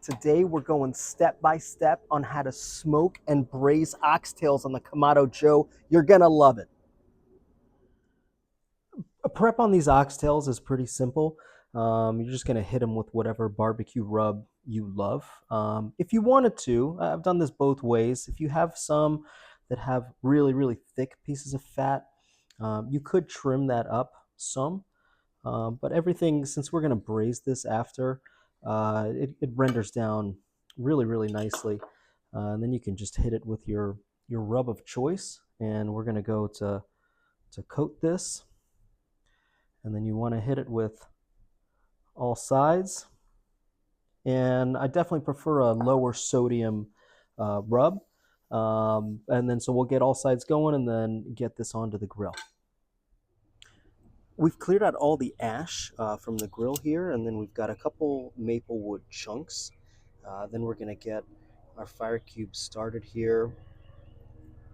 Today we're going step by step on how to smoke and braise oxtails on the Kamado Joe. You're gonna love it. A prep on these oxtails is pretty simple. You're just gonna hit them with whatever barbecue rub you love. If you wanted to, I've done this both ways. If you have some that have really thick pieces of fat, you could trim that up some. But everything, since we're going to braise this after, it renders down really nicely. And then you can just hit it with your rub of choice. And we're going to go to coat this. And then you want to hit it with all sides. And I definitely prefer a lower sodium rub. And then so we'll get all sides going and then get this onto the grill. We've cleared out all the ash from the grill here, and then we've got a couple maple wood chunks. Then we're going to get our fire cube started here,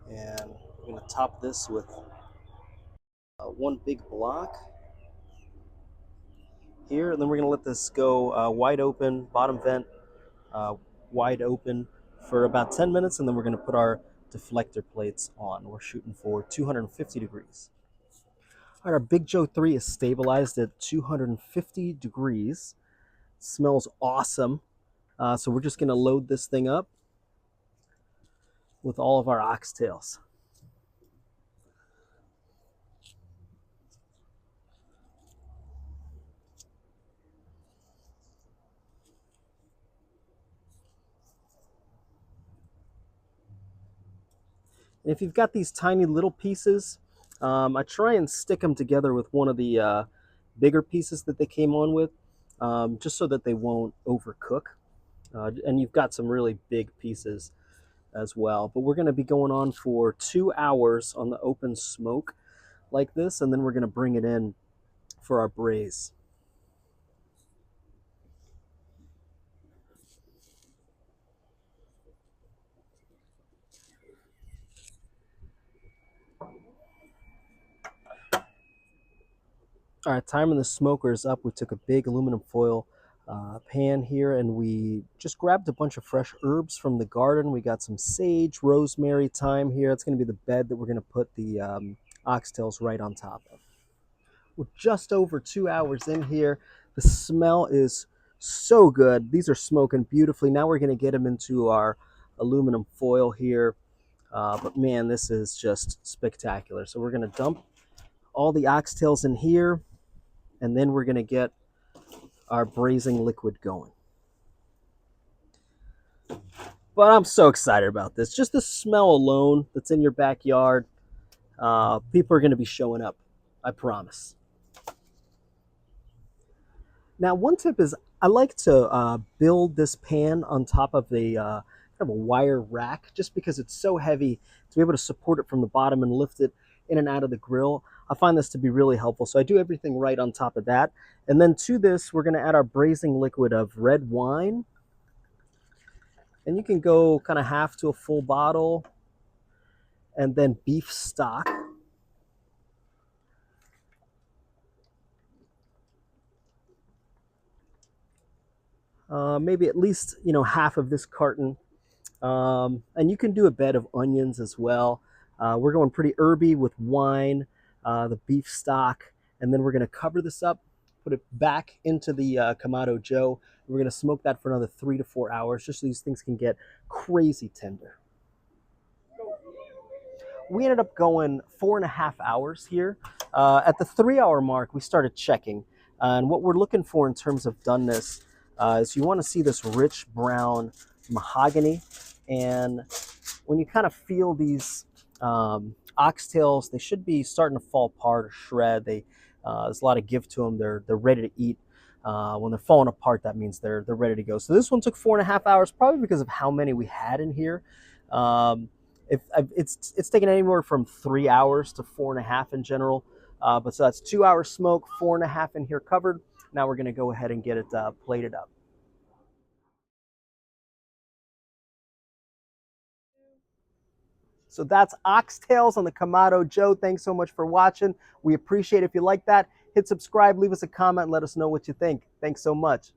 and we're going to top this with one big block here, and then we're going to let this go wide open, bottom vent wide open for about 10 minutes, and then we're going to put our deflector plates on. We're shooting for 250 degrees. All right, our Big Joe 3 is stabilized at 250 degrees. It smells awesome. So we're just going to load this thing up with all of our oxtails. And if you've got these tiny little pieces, I try and stick them together with one of the bigger pieces that they came on with, just so that they won't overcook. And you've got some really big pieces as well. But we're going to be going on for 2 hours on the open smoke like this, and then we're going to bring it in for our braise. All right, timing the smoker is up. We took a big aluminum foil pan here, and we just grabbed a bunch of fresh herbs from the garden. We got some sage, rosemary, thyme here. It's going to be the bed that we're going to put the oxtails right on top of. We're just over 2 hours in here. The smell is so good. These are smoking beautifully. Now we're going to get them into our aluminum foil here. But man, this is just spectacular. So we're going to dump all the oxtails in here, and then we're going to get our braising liquid going. But I'm so excited about this. Just the smell alone that's in your backyard, people are going to be showing up, I promise. Now, one tip is I like to build this pan on top of a kind of a wire rack, just because it's so heavy to be able to support it from the bottom and lift it in and out of the grill. I find this to be really helpful. So I do everything right on top of that. And then to this, we're going to add our braising liquid of red wine. And you can go kind of half to a full bottle. And then beef stock. Maybe at least, half of this carton. And you can do a bed of onions as well. We're going pretty herby with wine, the beef stock, and then we're going to cover this up, put it back into the Kamado Joe. We're going to smoke that for another 3 to 4 hours, just so these things can get crazy tender. We ended up going 4.5 hours here. At the 3-hour mark, we started checking. And what we're looking for in terms of doneness is you want to see this rich brown mahogany. And when you kind of feel these oxtails, they should be starting to fall apart or shred. There's a lot of give to them. They're ready to eat. When they're falling apart, that means they're ready to go. So this one took 4.5 hours, probably because of how many we had in here. It's taken anywhere from 3 hours to 4.5 in general. But so that's 2 hours smoke, 4.5 in here covered. Now we're going to go ahead and get it plated up. So that's oxtails on the Kamado Joe. Thanks so much for watching. We appreciate it. If you like that, hit subscribe, leave us a comment, and let us know what you think. Thanks so much.